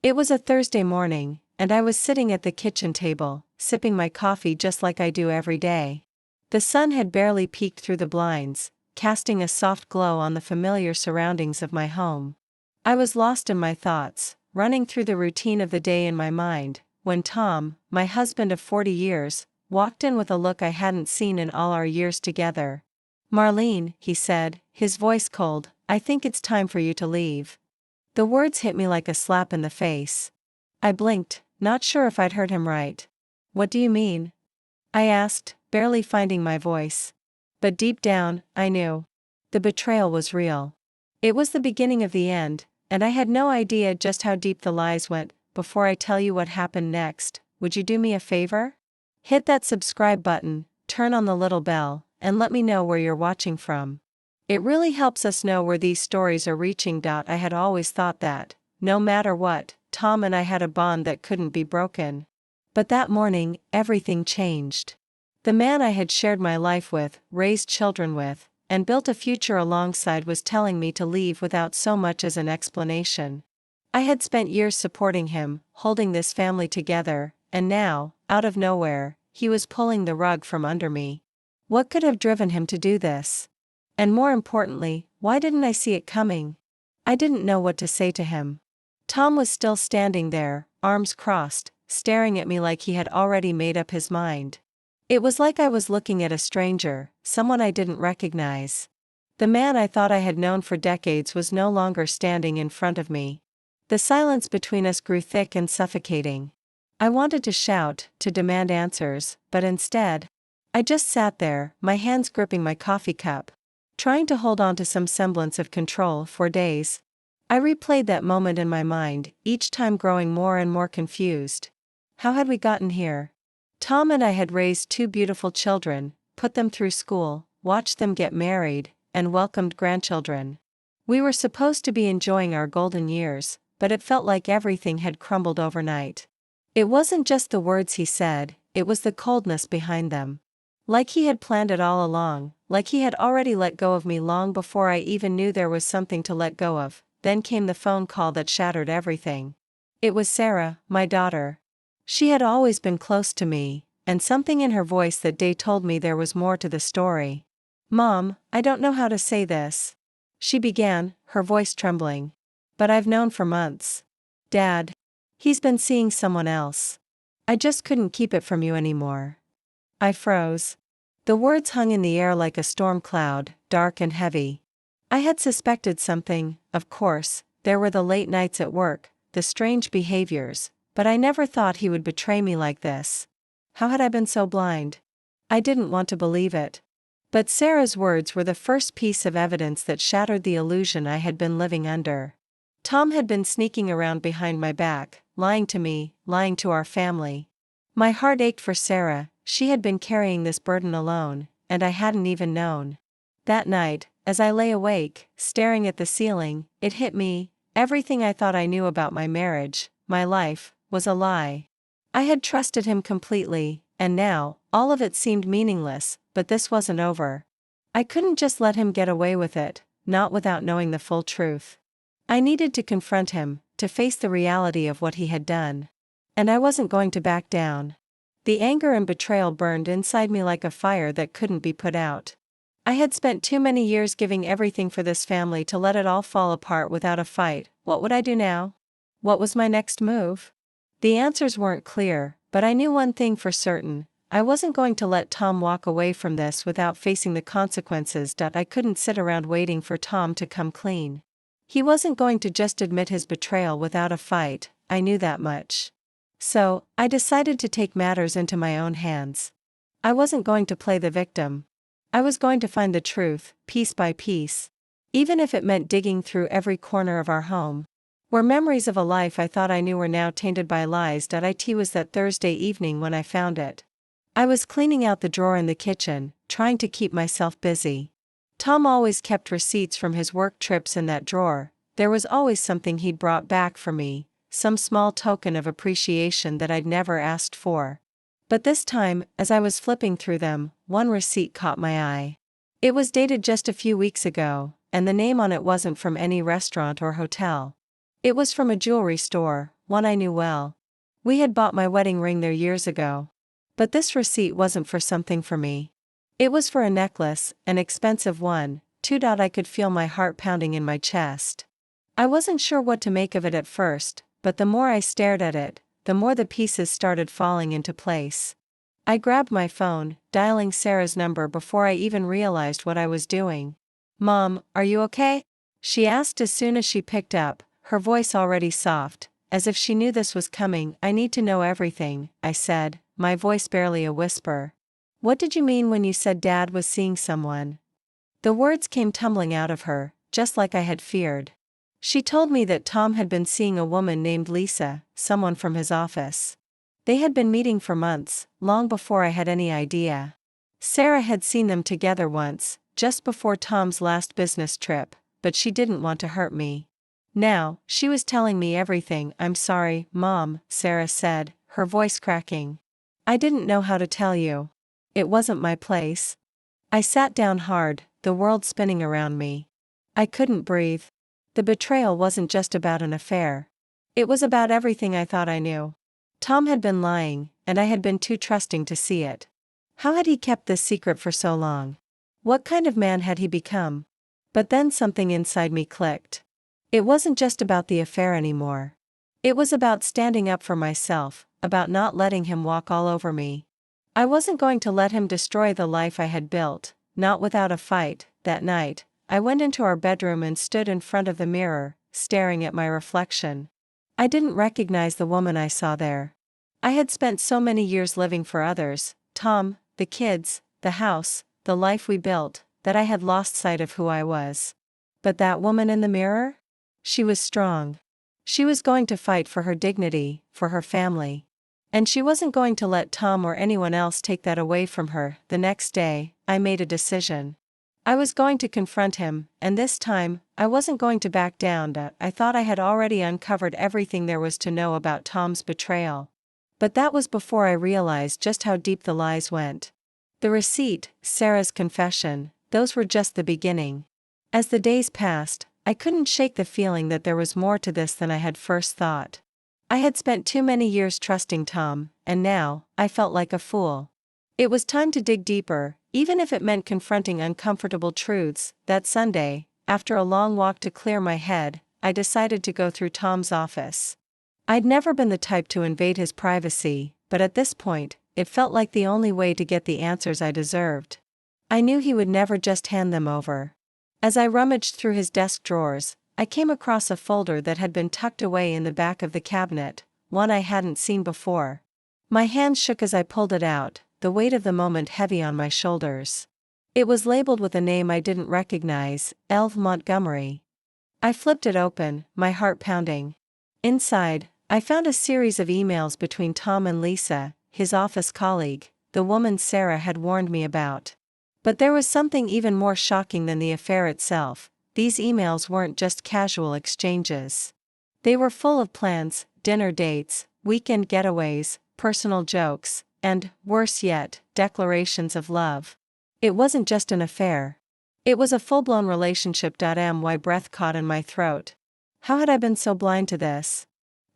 It was a Thursday morning, and I was sitting at the kitchen table, sipping my coffee just like I do every day. The sun had barely peeked through the blinds, casting a soft glow on the familiar surroundings of my home. I was lost in my thoughts, running through the routine of the day in my mind, when Tom, my husband of 40 years, walked in with a look I hadn't seen in all our years together. "Marlene," he said, his voice cold, "I think it's time for you to leave." The words hit me like a slap in the face. I blinked, not sure if I'd heard him right. "What do you mean?" I asked, barely finding my voice. But deep down, I knew. The betrayal was real. It was the beginning of the end, and I had no idea just how deep the lies went. Before I tell you what happened next, would you do me a favor? Hit that subscribe button, turn on the little bell, and let me know where you're watching from. It really helps us know where these stories are reaching. I had always thought that, no matter what, Tom and I had a bond that couldn't be broken. But that morning, everything changed. The man I had shared my life with, raised children with, and built a future alongside was telling me to leave without so much as an explanation. I had spent years supporting him, holding this family together, and now, out of nowhere, he was pulling the rug from under me. What could have driven him to do this? And more importantly, why didn't I see it coming? I didn't know what to say to him. Tom was still standing there, arms crossed, staring at me like he had already made up his mind. It was like I was looking at a stranger, someone I didn't recognize. The man I thought I had known for decades was no longer standing in front of me. The silence between us grew thick and suffocating. I wanted to shout, to demand answers, but instead, I just sat there, my hands gripping my coffee cup, trying to hold on to some semblance of control. For days, I replayed that moment in my mind, each time growing more and more confused. How had we gotten here? Tom and I had raised 2 beautiful children, put them through school, watched them get married, and welcomed grandchildren. We were supposed to be enjoying our golden years, but it felt like everything had crumbled overnight. It wasn't just the words he said, it was the coldness behind them. Like he had planned it all along, like he had already let go of me long before I even knew there was something to let go of. Then came the phone call that shattered everything. It was Sarah, my daughter. She had always been close to me, and something in her voice that day told me there was more to the story. "Mom, I don't know how to say this," she began, her voice trembling. "But I've known for months. Dad. He's been seeing someone else. I just couldn't keep it from you anymore." I froze. The words hung in the air like a storm cloud, dark and heavy. I had suspected something, of course. There were the late nights at work, the strange behaviors, but I never thought he would betray me like this. How had I been so blind? I didn't want to believe it. But Sarah's words were the first piece of evidence that shattered the illusion I had been living under. Tom had been sneaking around behind my back, lying to me, lying to our family. My heart ached for Sarah. She had been carrying this burden alone, and I hadn't even known. That night, as I lay awake, staring at the ceiling, it hit me. Everything I thought I knew about my marriage, my life, was a lie. I had trusted him completely, and now, all of it seemed meaningless. But this wasn't over. I couldn't just let him get away with it, not without knowing the full truth. I needed to confront him, to face the reality of what he had done. And I wasn't going to back down. The anger and betrayal burned inside me like a fire that couldn't be put out. I had spent too many years giving everything for this family to let it all fall apart without a fight. What would I do now? What was my next move? The answers weren't clear, but I knew one thing for certain. I wasn't going to let Tom walk away from this without facing the consequences. I couldn't sit around waiting for Tom to come clean. He wasn't going to just admit his betrayal without a fight, I knew that much. So, I decided to take matters into my own hands. I wasn't going to play the victim. I was going to find the truth, piece by piece. Even if it meant digging through every corner of our home. Where memories of a life I thought I knew were now tainted by lies. It was that Thursday evening when I found it. I was cleaning out the drawer in the kitchen, trying to keep myself busy. Tom always kept receipts from his work trips in that drawer. There was always something he'd brought back for me, some small token of appreciation that I'd never asked for. But this time, as I was flipping through them, one receipt caught my eye. It was dated just a few weeks ago, and the name on it wasn't from any restaurant or hotel. It was from a jewelry store, one I knew well. We had bought my wedding ring there years ago. But this receipt wasn't for something for me. It was for a necklace, an expensive one, too. I could feel my heart pounding in my chest. I wasn't sure what to make of it at first, but the more I stared at it, the more the pieces started falling into place. I grabbed my phone, dialing Sarah's number before I even realized what I was doing. "Mom, are you okay?" she asked as soon as she picked up, her voice already soft, as if she knew this was coming. "I need to know everything," I said, my voice barely a whisper. "What did you mean when you said Dad was seeing someone?" The words came tumbling out of her, just like I had feared. She told me that Tom had been seeing a woman named Lisa, someone from his office. They had been meeting for months, long before I had any idea. Sarah had seen them together once, just before Tom's last business trip, but she didn't want to hurt me. Now, she was telling me everything. "I'm sorry, Mom," Sarah said, her voice cracking. "I didn't know how to tell you. It wasn't my place." I sat down hard, the world spinning around me. I couldn't breathe. The betrayal wasn't just about an affair. It was about everything I thought I knew. Tom had been lying, and I had been too trusting to see it. How had he kept this secret for so long? What kind of man had he become? But then something inside me clicked. It wasn't just about the affair anymore. It was about standing up for myself, about not letting him walk all over me. I wasn't going to let him destroy the life I had built, not without a fight. That night, I went into our bedroom and stood in front of the mirror, staring at my reflection. I didn't recognize the woman I saw there. I had spent so many years living for others, Tom, the kids, the house, the life we built, that I had lost sight of who I was. But that woman in the mirror? She was strong. She was going to fight for her dignity, for her family. And she wasn't going to let Tom or anyone else take that away from her. The next day, I made a decision. I was going to confront him, and this time, I wasn't going to back down. I thought I had already uncovered everything there was to know about Tom's betrayal. But that was before I realized just how deep the lies went. The receipt, Sarah's confession, those were just the beginning. As the days passed, I couldn't shake the feeling that there was more to this than I had first thought. I had spent too many years trusting Tom, and now, I felt like a fool. It was time to dig deeper, even if it meant confronting uncomfortable truths. That Sunday, after a long walk to clear my head, I decided to go through Tom's office. I'd never been the type to invade his privacy, but at this point, it felt like the only way to get the answers I deserved. I knew he would never just hand them over. As I rummaged through his desk drawers, I came across a folder that had been tucked away in the back of the cabinet, one I hadn't seen before. My hands shook as I pulled it out, the weight of the moment heavy on my shoulders. It was labeled with a name I didn't recognize, Elv Montgomery. I flipped it open, my heart pounding. Inside, I found a series of emails between Tom and Lisa, his office colleague, the woman Sarah had warned me about. But there was something even more shocking than the affair itself. These emails weren't just casual exchanges. They were full of plans, dinner dates, weekend getaways, personal jokes, and, worse yet, declarations of love. It wasn't just an affair. It was a full-blown relationship. My breath caught in my throat. How had I been so blind to this?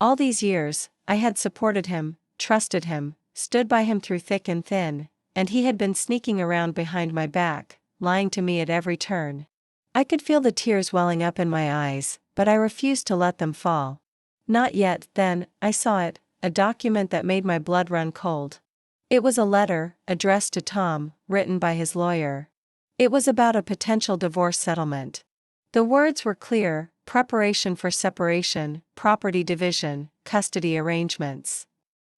All these years, I had supported him, trusted him, stood by him through thick and thin, and he had been sneaking around behind my back, lying to me at every turn. I could feel the tears welling up in my eyes, but I refused to let them fall. Not yet. Then, I saw it, a document that made my blood run cold. It was a letter, addressed to Tom, written by his lawyer. It was about a potential divorce settlement. The words were clear: preparation for separation, property division, custody arrangements.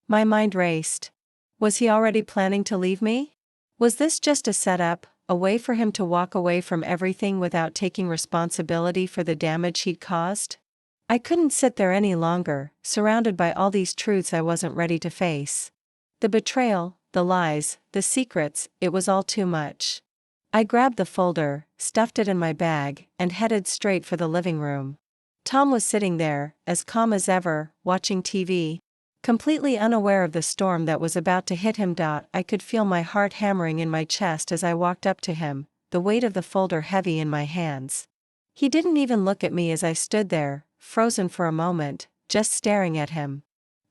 My mind raced. Was he already planning to leave me? Was this just a setup, a way for him to walk away from everything without taking responsibility for the damage he'd caused? I couldn't sit there any longer, surrounded by all these truths I wasn't ready to face. The betrayal, the lies, the secrets, it was all too much. I grabbed the folder, stuffed it in my bag, and headed straight for the living room. Tom was sitting there, as calm as ever, watching TV. Completely unaware of the storm that was about to hit him. I could feel my heart hammering in my chest as I walked up to him, the weight of the folder heavy in my hands. He didn't even look at me as I stood there, frozen for a moment, just staring at him.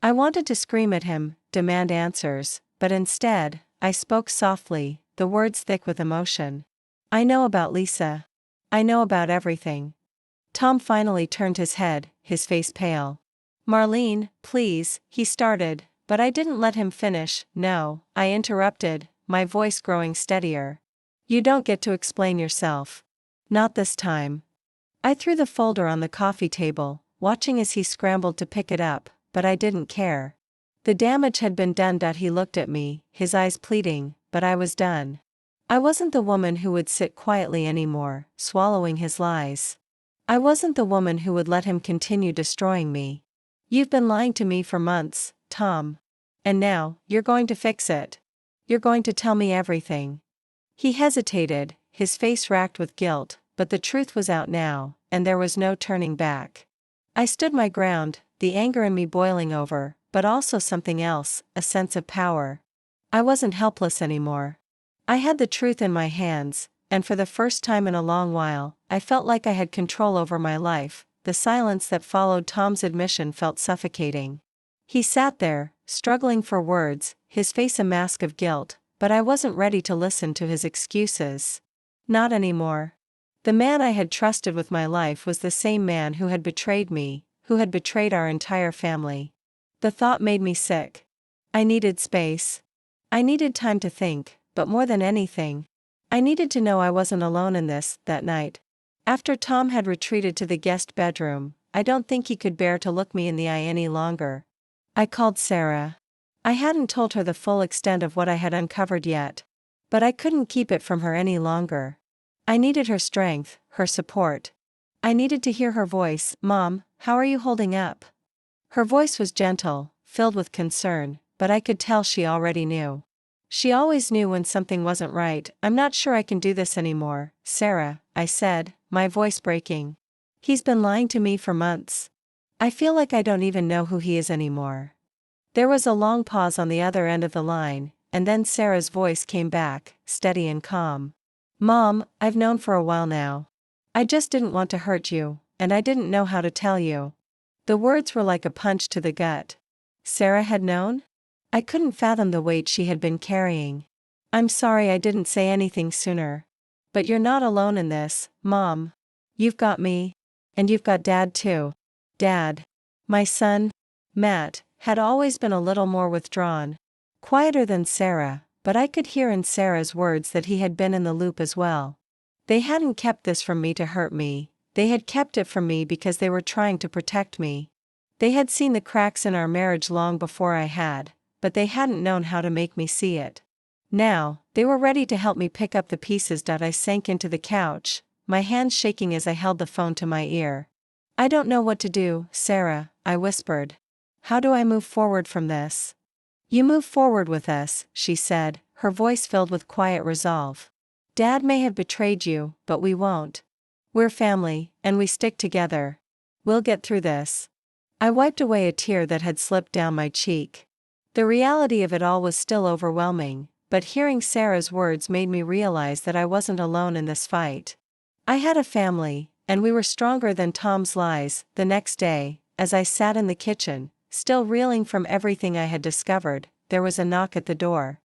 I wanted to scream at him, demand answers, but instead, I spoke softly, the words thick with emotion. I know about Lisa. I know about everything. Tom finally turned his head, his face pale. Marlene, please, he started, but I didn't let him finish. No, I interrupted, my voice growing steadier. You don't get to explain yourself. Not this time. I threw the folder on the coffee table, watching as he scrambled to pick it up, but I didn't care. The damage had been done. He looked at me, his eyes pleading, but I was done. I wasn't the woman who would sit quietly anymore, swallowing his lies. I wasn't the woman who would let him continue destroying me. You've been lying to me for months, Tom. And now, you're going to fix it. You're going to tell me everything. He hesitated, his face racked with guilt, but the truth was out now, and there was no turning back. I stood my ground, the anger in me boiling over, but also something else, a sense of power. I wasn't helpless anymore. I had the truth in my hands, and for the first time in a long while, I felt like I had control over my life. The silence that followed Tom's admission felt suffocating. He sat there, struggling for words, his face a mask of guilt, but I wasn't ready to listen to his excuses. Not anymore. The man I had trusted with my life was the same man who had betrayed me, who had betrayed our entire family. The thought made me sick. I needed space. I needed time to think, but more than anything, I needed to know I wasn't alone in this. That night, after Tom had retreated to the guest bedroom, I don't think he could bear to look me in the eye any longer. I called Sarah. I hadn't told her the full extent of what I had uncovered yet, but I couldn't keep it from her any longer. I needed her strength, her support. I needed to hear her voice. Mom, how are you holding up? Her voice was gentle, filled with concern, but I could tell she already knew. She always knew when something wasn't right. I'm not sure I can do this anymore, Sarah, I said, my voice breaking. He's been lying to me for months. I feel like I don't even know who he is anymore. There was a long pause on the other end of the line, and then Sarah's voice came back, steady and calm. Mom, I've known for a while now. I just didn't want to hurt you, and I didn't know how to tell you. The words were like a punch to the gut. Sarah had known? I couldn't fathom the weight she had been carrying. I'm sorry I didn't say anything sooner. But you're not alone in this, Mom. You've got me. And you've got Dad too. Dad. My son, Matt, had always been a little more withdrawn. Quieter than Sarah, but I could hear in Sarah's words that he had been in the loop as well. They hadn't kept this from me to hurt me, they had kept it from me because they were trying to protect me. They had seen the cracks in our marriage long before I had, but they hadn't known how to make me see it. Now, they were ready to help me pick up the pieces. I sank into the couch, my hands shaking as I held the phone to my ear. I don't know what to do, Sarah, I whispered. How do I move forward from this? You move forward with us, she said, her voice filled with quiet resolve. Dad may have betrayed you, but we won't. We're family, and we stick together. We'll get through this. I wiped away a tear that had slipped down my cheek. The reality of it all was still overwhelming, but hearing Sarah's words made me realize that I wasn't alone in this fight. I had a family, and we were stronger than Tom's lies. The next day, as I sat in the kitchen, still reeling from everything I had discovered, there was a knock at the door.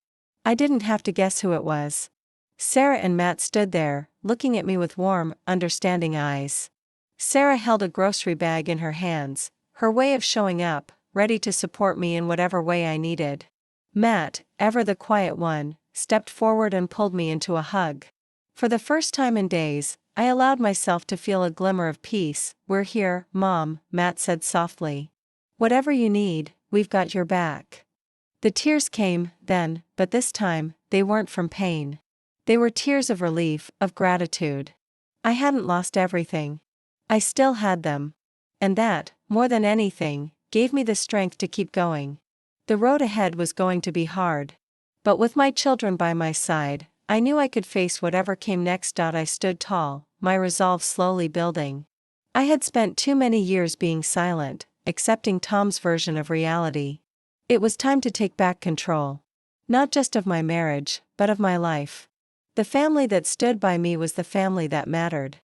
I didn't have to guess who it was. Sarah and Matt stood there, looking at me with warm, understanding eyes. Sarah held a grocery bag in her hands, her way of showing up, ready to support me in whatever way I needed. Matt, ever the quiet one, stepped forward and pulled me into a hug. For the first time in days, I allowed myself to feel a glimmer of peace. We're here, Mom, Matt said softly. Whatever you need, we've got your back. The tears came, then, but this time, they weren't from pain. They were tears of relief, of gratitude. I hadn't lost everything. I still had them. And that, more than anything, gave me the strength to keep going. The road ahead was going to be hard. But with my children by my side, I knew I could face whatever came next. I stood tall, my resolve slowly building. I had spent too many years being silent, accepting Tom's version of reality. It was time to take back control. Not just of my marriage, but of my life. The family that stood by me was the family that mattered.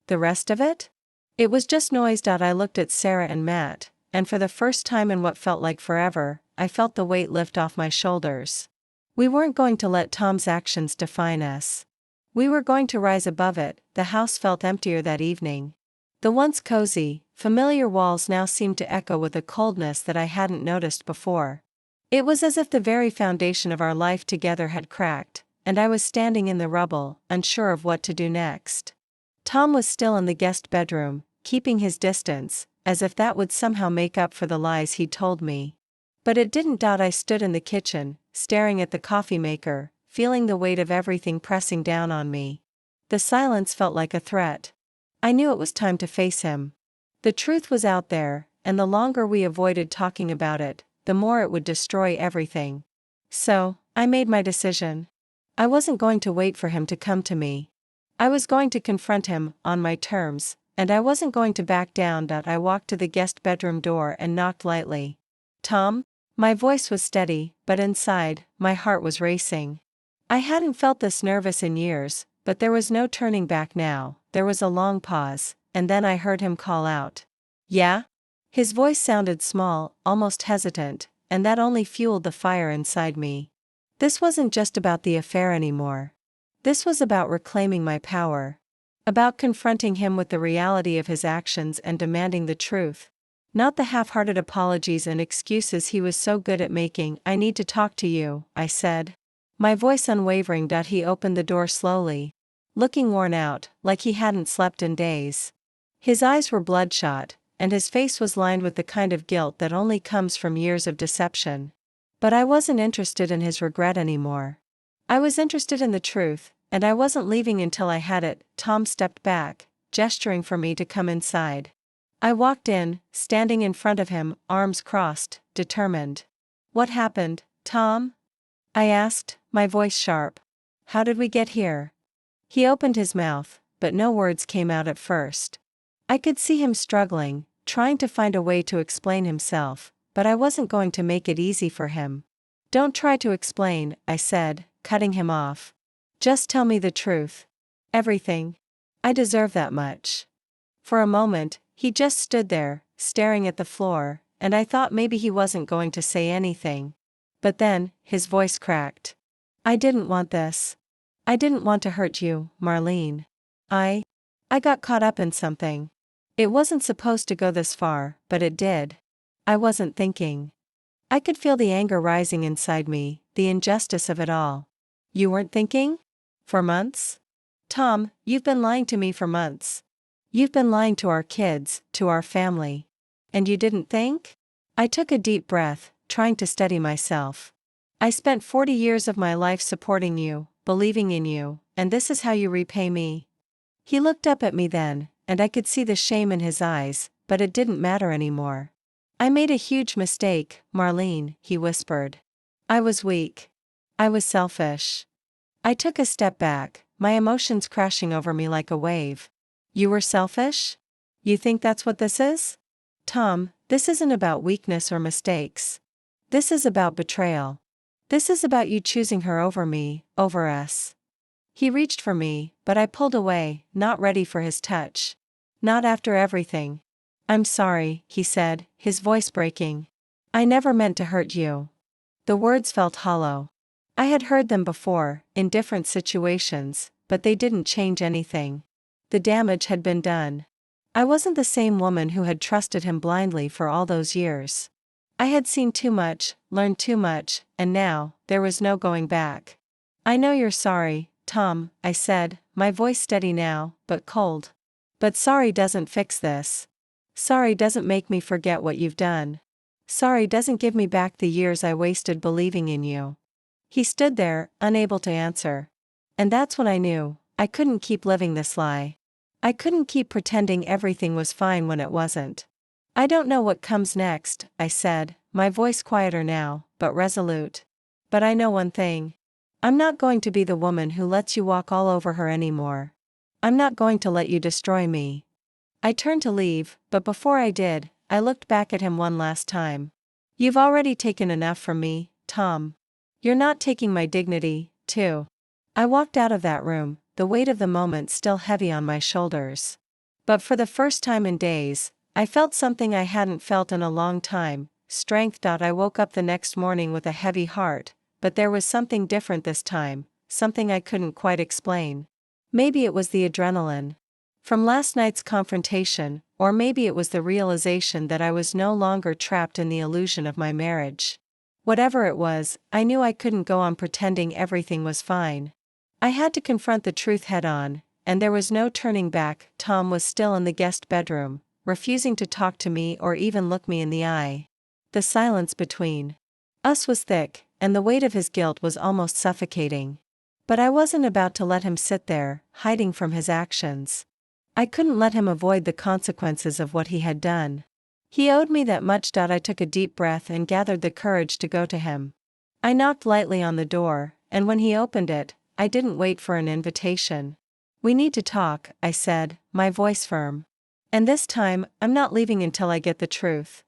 The rest of it? It was just noise. I looked at Sarah and Matt, and for the first time in what felt like forever, I felt the weight lift off my shoulders. We weren't going to let Tom's actions define us. We were going to rise above it. The house felt emptier that evening. The once cozy, familiar walls now seemed to echo with a coldness that I hadn't noticed before. It was as if the very foundation of our life together had cracked, and I was standing in the rubble, unsure of what to do next. Tom was still in the guest bedroom, keeping his distance, as if that would somehow make up for the lies he'd told me. But it didn't. I stood in the kitchen, staring at the coffee maker, feeling the weight of everything pressing down on me. The silence felt like a threat. I knew it was time to face him. The truth was out there, and the longer we avoided talking about it, the more it would destroy everything. So, I made my decision. I wasn't going to wait for him to come to me. I was going to confront him, on my terms, and I wasn't going to back down. I walked to the guest bedroom door and knocked lightly. "Tom?" My voice was steady, but inside, my heart was racing. I hadn't felt this nervous in years, but there was no turning back now. There was a long pause, and then I heard him call out. "Yeah?" His voice sounded small, almost hesitant, and that only fueled the fire inside me. This wasn't just about the affair anymore. This was about reclaiming my power. About confronting him with the reality of his actions and demanding the truth. Not the half-hearted apologies and excuses he was so good at making. "I need to talk to you," I said. My voice unwavering. He opened the door slowly, looking worn out, like he hadn't slept in days. His eyes were bloodshot, and his face was lined with the kind of guilt that only comes from years of deception. But I wasn't interested in his regret anymore. I was interested in the truth, and I wasn't leaving until I had it. Tom stepped back, gesturing for me to come inside. I walked in, standing in front of him, arms crossed, determined. "What happened, Tom?" I asked, my voice sharp. "How did we get here?" He opened his mouth, but no words came out at first. I could see him struggling, trying to find a way to explain himself, but I wasn't going to make it easy for him. "Don't try to explain," I said, cutting him off. "Just tell me the truth. Everything. I deserve that much." For a moment, he just stood there, staring at the floor, and I thought maybe he wasn't going to say anything. But then, his voice cracked. "I didn't want this. I didn't want to hurt you, Marlene. I got caught up in something. It wasn't supposed to go this far, but it did. I wasn't thinking." I could feel the anger rising inside me, the injustice of it all. "You weren't thinking? For months? Tom, you've been lying to me for months. You've been lying to our kids, to our family. And you didn't think?" I took a deep breath, trying to steady myself. "I spent 40 years of my life supporting you, believing in you, and this is how you repay me?" He looked up at me then, and I could see the shame in his eyes, but it didn't matter anymore. "I made a huge mistake, Marlene," he whispered. "I was weak. I was selfish." I took a step back, my emotions crashing over me like a wave. "You were selfish? You think that's what this is?" "Tom, this isn't about weakness or mistakes. This is about betrayal. This is about you choosing her over me, over us." He reached for me, but I pulled away, not ready for his touch. "Not after everything." "I'm sorry," he said, his voice breaking. "I never meant to hurt you." The words felt hollow. I had heard them before, in different situations, but they didn't change anything. The damage had been done. I wasn't the same woman who had trusted him blindly for all those years. I had seen too much, learned too much, and now, there was no going back. "I know you're sorry, Tom," I said, my voice steady now, but cold. "But sorry doesn't fix this. Sorry doesn't make me forget what you've done. Sorry doesn't give me back the years I wasted believing in you." He stood there, unable to answer. And that's when I knew, I couldn't keep living this lie. I couldn't keep pretending everything was fine when it wasn't. "I don't know what comes next," I said, my voice quieter now, but resolute. "But I know one thing. I'm not going to be the woman who lets you walk all over her anymore. I'm not going to let you destroy me." I turned to leave, but before I did, I looked back at him one last time. "You've already taken enough from me, Tom. You're not taking my dignity, too." I walked out of that room, the weight of the moment still heavy on my shoulders. But for the first time in days, I felt something I hadn't felt in a long time, strength. I woke up the next morning with a heavy heart, but there was something different this time, something I couldn't quite explain. Maybe it was the adrenaline from last night's confrontation, or maybe it was the realization that I was no longer trapped in the illusion of my marriage. Whatever it was, I knew I couldn't go on pretending everything was fine. I had to confront the truth head on, and there was no turning back. Tom was still in the guest bedroom, refusing to talk to me or even look me in the eye. The silence between us was thick, and the weight of his guilt was almost suffocating. But I wasn't about to let him sit there, hiding from his actions. I couldn't let him avoid the consequences of what he had done. He owed me that much. I took a deep breath and gathered the courage to go to him. I knocked lightly on the door, and when he opened it, I didn't wait for an invitation. "We need to talk," I said, my voice firm. "And this time, I'm not leaving until I get the truth."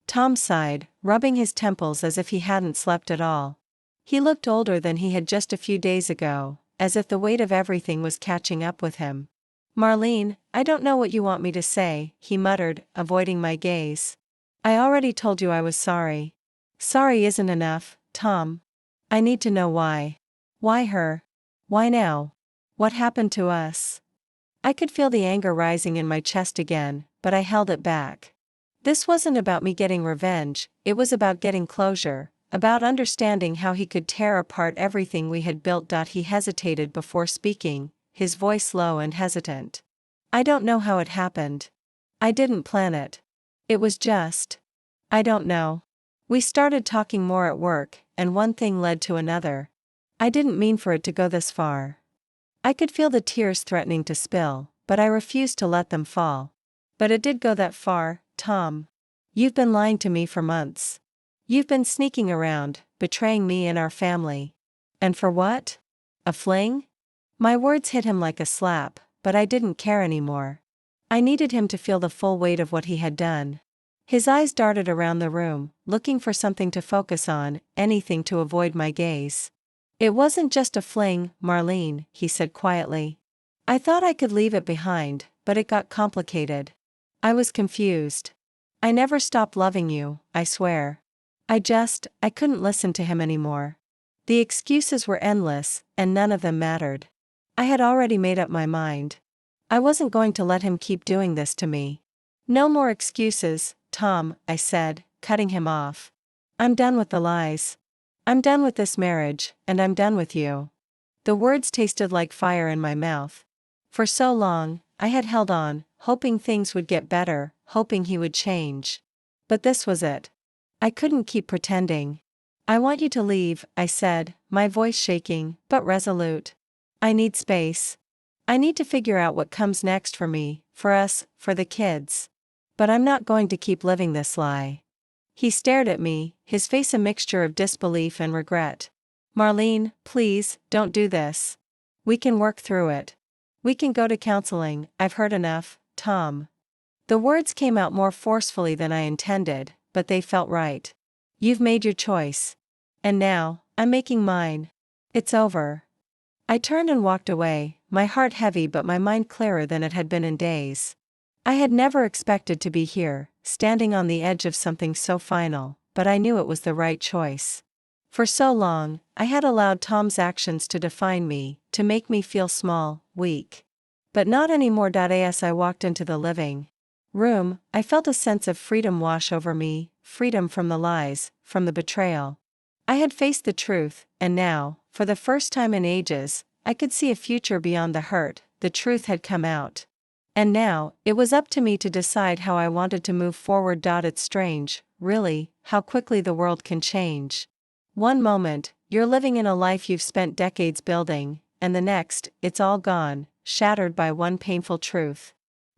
Tom sighed, rubbing his temples as if he hadn't slept at all. He looked older than he had just a few days ago, as if the weight of everything was catching up with him. "Marlene, I don't know what you want me to say," he muttered, avoiding my gaze. "I already told you I was sorry." "Sorry isn't enough, Tom. I need to know why." "Why her? Why now? What happened to us?" I could feel the anger rising in my chest again, but I held it back. This wasn't about me getting revenge, it was about getting closure, about understanding how he could tear apart everything we had built. He hesitated before speaking, his voice low and hesitant. "I don't know how it happened. I didn't plan it. It was just. I don't know." We started talking more at work, and one thing led to another. I didn't mean for it to go this far. I could feel the tears threatening to spill, but I refused to let them fall. "But it did go that far, Tom. You've been lying to me for months. You've been sneaking around, betraying me and our family. And for what? A fling?" My words hit him like a slap, but I didn't care anymore. I needed him to feel the full weight of what he had done. His eyes darted around the room, looking for something to focus on, anything to avoid my gaze. "It wasn't just a fling, Marlene," he said quietly. "I thought I could leave it behind, but it got complicated. I was confused. I never stopped loving you, I swear." I couldn't listen to him anymore. The excuses were endless, and none of them mattered. I had already made up my mind. I wasn't going to let him keep doing this to me. "No more excuses, Tom," I said, cutting him off. "I'm done with the lies. I'm done with this marriage, and I'm done with you." The words tasted like fire in my mouth. For so long, I had held on, hoping things would get better, hoping he would change. But this was it. I couldn't keep pretending. "I want you to leave," I said, my voice shaking, but resolute. "I need space. I need to figure out what comes next for me, for us, for the kids. But I'm not going to keep living this lie." He stared at me, his face a mixture of disbelief and regret. "Marlene, please, don't do this. We can work through it. We can go to counseling. I've heard enough, Tom." The words came out more forcefully than I intended, but they felt right. "You've made your choice. And now, I'm making mine. It's over." I turned and walked away, my heart heavy but my mind clearer than it had been in days. I had never expected to be here, standing on the edge of something so final, but I knew it was the right choice. For so long, I had allowed Tom's actions to define me, to make me feel small, weak. But not anymore. As I walked into the living room, I felt a sense of freedom wash over me, freedom from the lies, from the betrayal. I had faced the truth, and now, for the first time in ages, I could see a future beyond the hurt. The truth had come out. And now, it was up to me to decide how I wanted to move forward. It's strange, really, how quickly the world can change. One moment, you're living in a life you've spent decades building, and the next, it's all gone, shattered by one painful truth.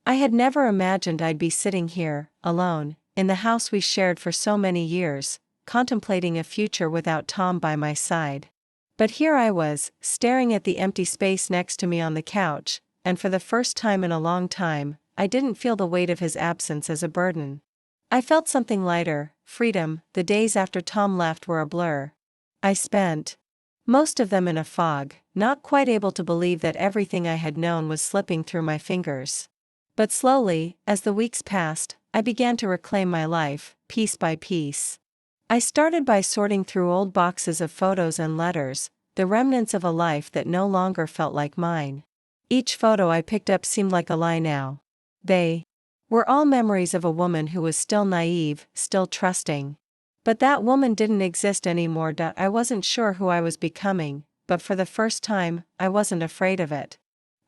I had never imagined I'd be sitting here, alone, in the house we shared for so many years, contemplating a future without Tom by my side. But here I was, staring at the empty space next to me on the couch, and for the first time in a long time, I didn't feel the weight of his absence as a burden. I felt something lighter, freedom. The days after Tom left were a blur. I spent most of them in a fog, not quite able to believe that everything I had known was slipping through my fingers. But slowly, as the weeks passed, I began to reclaim my life, piece by piece. I started by sorting through old boxes of photos and letters, the remnants of a life that no longer felt like mine. Each photo I picked up seemed like a lie now. They were all memories of a woman who was still naive, still trusting. But that woman didn't exist anymore. I wasn't sure who I was becoming, but for the first time, I wasn't afraid of it.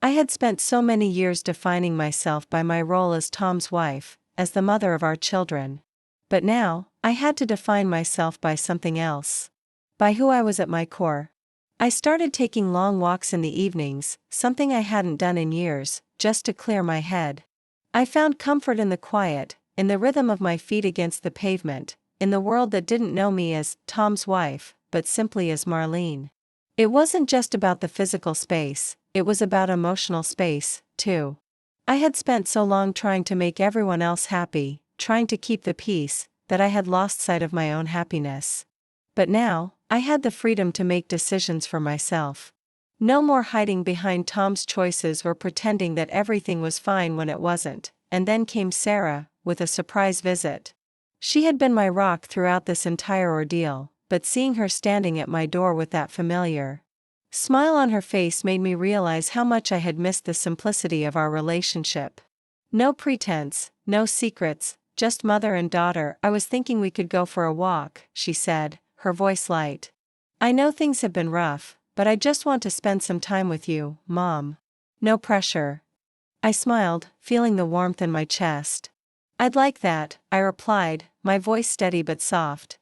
I had spent so many years defining myself by my role as Tom's wife, as the mother of our children. But now, I had to define myself by something else. By who I was at my core. I started taking long walks in the evenings, something I hadn't done in years, just to clear my head. I found comfort in the quiet, in the rhythm of my feet against the pavement, in the world that didn't know me as Tom's wife, but simply as Marlene. It wasn't just about the physical space, it was about emotional space, too. I had spent so long trying to make everyone else happy, trying to keep the peace, that I had lost sight of my own happiness. But now, I had the freedom to make decisions for myself. No more hiding behind Tom's choices or pretending that everything was fine when it wasn't. And then came Sarah, with a surprise visit. She had been my rock throughout this entire ordeal, but seeing her standing at my door with that familiar smile on her face made me realize how much I had missed the simplicity of our relationship. No pretense, no secrets, just mother and daughter. I was thinking we could go for a walk, she said, her voice light. I know things have been rough, but I just want to spend some time with you, Mom. No pressure. I smiled, feeling the warmth in my chest. I'd like that, I replied, my voice steady but soft.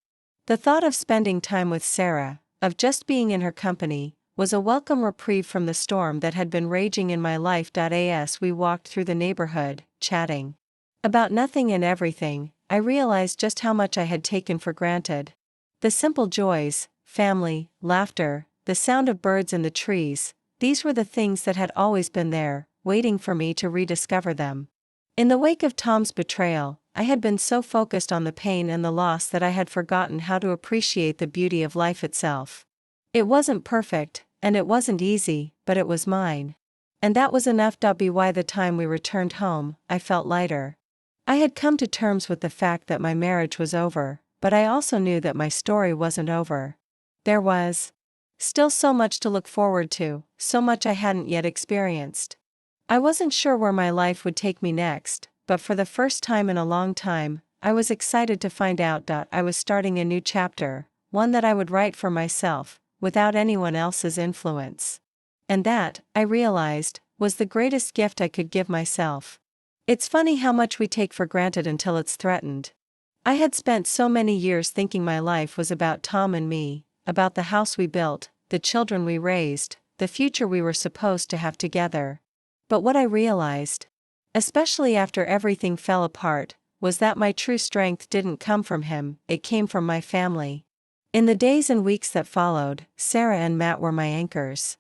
The thought of spending time with Sarah, of just being in her company, was a welcome reprieve from the storm that had been raging in my life. As we walked through the neighborhood, chatting about nothing and everything, I realized just how much I had taken for granted. The simple joys, family, laughter, the sound of birds in the trees, these were the things that had always been there, waiting for me to rediscover them. In the wake of Tom's betrayal, I had been so focused on the pain and the loss that I had forgotten how to appreciate the beauty of life itself. It wasn't perfect, and it wasn't easy, but it was mine. And that was enough. By the time we returned home, I felt lighter. I had come to terms with the fact that my marriage was over, but I also knew that my story wasn't over. There was still so much to look forward to, so much I hadn't yet experienced. I wasn't sure where my life would take me next, but for the first time in a long time, I was excited to find out. I was starting a new chapter, one that I would write for myself, without anyone else's influence. And that, I realized, was the greatest gift I could give myself. It's funny how much we take for granted until it's threatened. I had spent so many years thinking my life was about Tom and me, about the house we built, the children we raised, the future we were supposed to have together. But what I realized, especially after everything fell apart, was that my true strength didn't come from him, it came from my family. In the days and weeks that followed, Sarah and Matt were my anchors.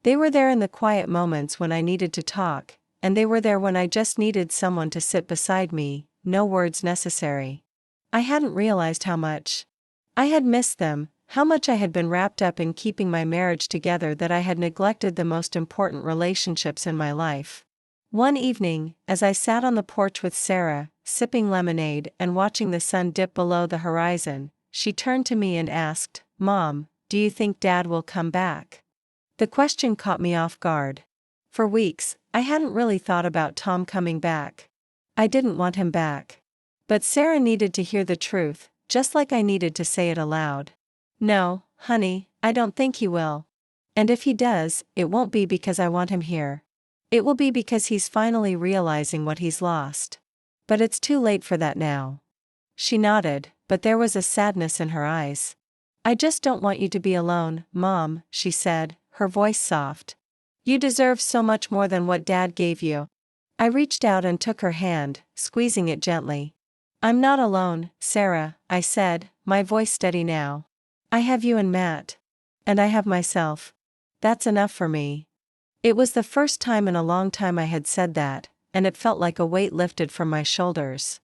They were there in the quiet moments when I needed to talk, and they were there when I just needed someone to sit beside me, no words necessary. I hadn't realized how much I had missed them, how much I had been wrapped up in keeping my marriage together that I had neglected the most important relationships in my life. One evening, as I sat on the porch with Sarah, sipping lemonade and watching the sun dip below the horizon, she turned to me and asked, "Mom, do you think Dad will come back?" The question caught me off guard. For weeks, I hadn't really thought about Tom coming back. I didn't want him back. But Sarah needed to hear the truth, just like I needed to say it aloud. "No, honey, I don't think he will. And if he does, it won't be because I want him here. It will be because he's finally realizing what he's lost. But it's too late for that now." She nodded, but there was a sadness in her eyes. "I just don't want you to be alone, Mom," she said, her voice soft. "You deserve so much more than what Dad gave you." I reached out and took her hand, squeezing it gently. "I'm not alone, Sarah," I said, my voice steady now. "I have you and Matt. And I have myself. That's enough for me." It was the first time in a long time I had said that, and it felt like a weight lifted from my shoulders.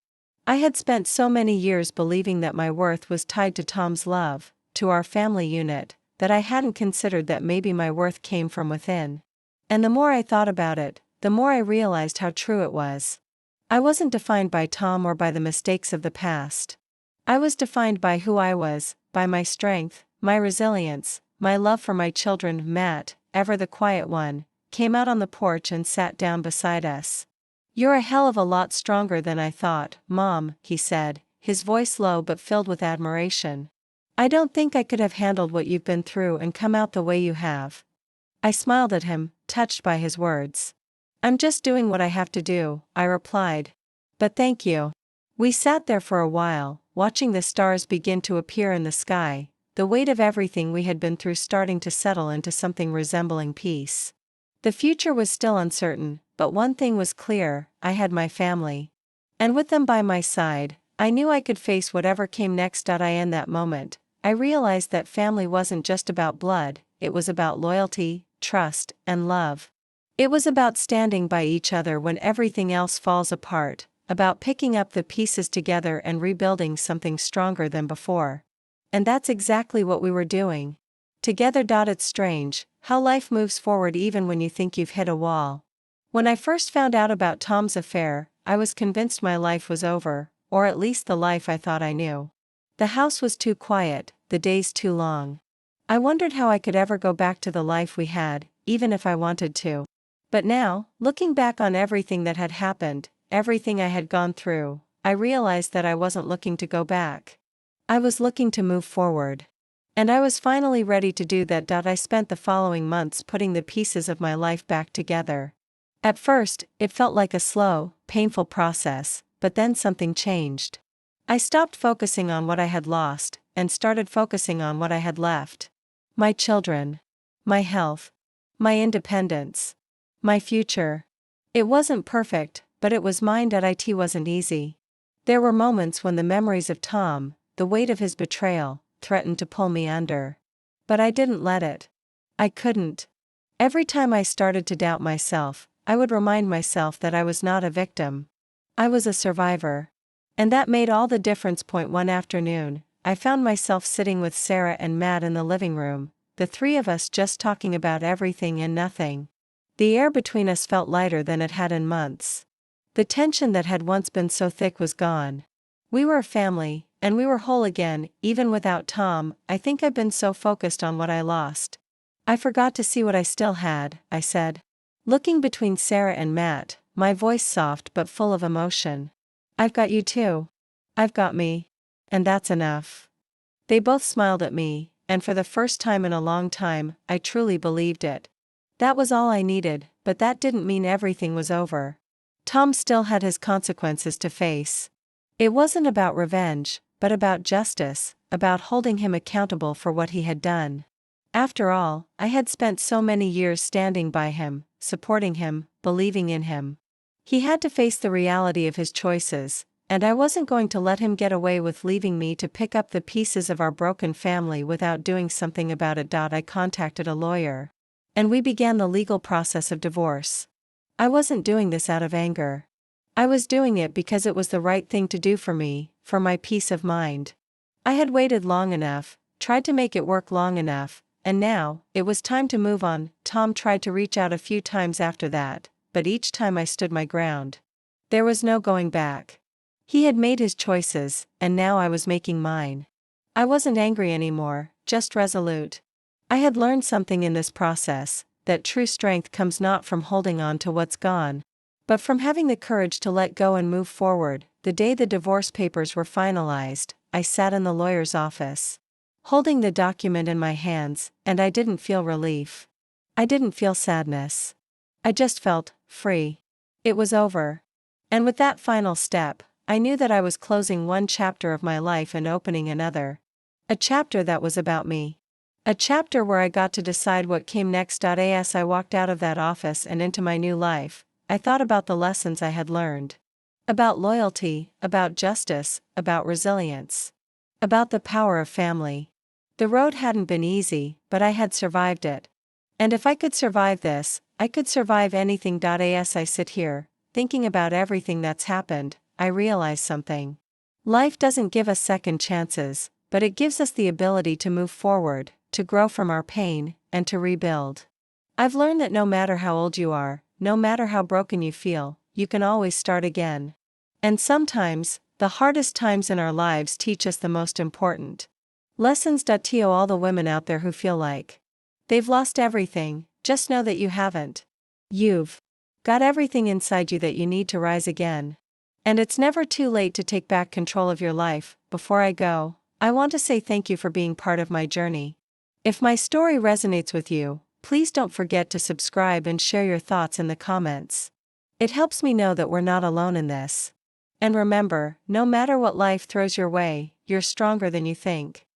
I had spent so many years believing that my worth was tied to Tom's love, to our family unit, that I hadn't considered that maybe my worth came from within. And the more I thought about it, the more I realized how true it was. I wasn't defined by Tom or by the mistakes of the past. I was defined by who I was, by my strength, my resilience, my love for my children. Matt, ever the quiet one, came out on the porch and sat down beside us. "You're a hell of a lot stronger than I thought, Mom," he said, his voice low but filled with admiration. "I don't think I could have handled what you've been through and come out the way you have." I smiled at him, touched by his words. "I'm just doing what I have to do," I replied. "But thank you." We sat there for a while, watching the stars begin to appear in the sky, the weight of everything we had been through starting to settle into something resembling peace. The future was still uncertain, but one thing was clear: I had my family. And with them by my side, I knew I could face whatever came next. In that moment, I realized that family wasn't just about blood, it was about loyalty, trust, and love. It was about standing by each other when everything else falls apart, about picking up the pieces together and rebuilding something stronger than before. And that's exactly what we were doing. Together. It's strange how life moves forward even when you think you've hit a wall. When I first found out about Tom's affair, I was convinced my life was over, or at least the life I thought I knew. The house was too quiet, the days too long. I wondered how I could ever go back to the life we had, even if I wanted to. But now, looking back on everything that had happened, everything I had gone through, I realized that I wasn't looking to go back. I was looking to move forward. And I was finally ready to do that. I spent the following months putting the pieces of my life back together. At first, it felt like a slow, painful process, but then something changed. I stopped focusing on what I had lost, and started focusing on what I had left. My children. My health. My independence. My future. It wasn't perfect, but it was mine. It wasn't easy. There were moments when the memories of Tom, the weight of his betrayal, threatened to pull me under. But I didn't let it. I couldn't. Every time I started to doubt myself, I would remind myself that I was not a victim. I was a survivor. And that made all the difference. One afternoon, I found myself sitting with Sarah and Matt in the living room, the three of us just talking about everything and nothing. The air between us felt lighter than it had in months. The tension that had once been so thick was gone. We were a family, and we were whole again, even without Tom. "I think I've been so focused on what I lost. I forgot to see what I still had," I said. Looking between Sarah and Matt, my voice soft but full of emotion. "I've got you too. I've got me. And that's enough." They both smiled at me, and for the first time in a long time, I truly believed it. That was all I needed, but that didn't mean everything was over. Tom still had his consequences to face. It wasn't about revenge, but about justice, about holding him accountable for what he had done. After all, I had spent so many years standing by him, supporting him, believing in him. He had to face the reality of his choices, and I wasn't going to let him get away with leaving me to pick up the pieces of our broken family without doing something about it. I contacted a lawyer. And we began the legal process of divorce. I wasn't doing this out of anger. I was doing it because it was the right thing to do for me, for my peace of mind. I had waited long enough, tried to make it work long enough, and now, it was time to move on. Tom tried to reach out a few times after that, but each time I stood my ground. There was no going back. He had made his choices, and now I was making mine. I wasn't angry anymore, just resolute. I had learned something in this process, that true strength comes not from holding on to what's gone, but from having the courage to let go and move forward. The day the divorce papers were finalized, I sat in the lawyer's office, holding the document in my hands, and I didn't feel relief. I didn't feel sadness. I just felt free. It was over. And with that final step, I knew that I was closing one chapter of my life and opening another. A chapter that was about me. A chapter where I got to decide what came next. As I walked out of that office and into my new life, I thought about the lessons I had learned. About loyalty, about justice, about resilience. About the power of family. The road hadn't been easy, but I had survived it. And if I could survive this, I could survive anything. As I sit here, thinking about everything that's happened, I realize something. Life doesn't give us second chances, but it gives us the ability to move forward, to grow from our pain, and to rebuild. I've learned that no matter how old you are, no matter how broken you feel, you can always start again. And sometimes, the hardest times in our lives teach us the most important lessons. To all the women out there who feel like they've lost everything, just know that you haven't. You've got everything inside you that you need to rise again. And it's never too late to take back control of your life. Before I go, I want to say thank you for being part of my journey. If my story resonates with you, please don't forget to subscribe and share your thoughts in the comments. It helps me know that we're not alone in this. And remember, no matter what life throws your way, you're stronger than you think.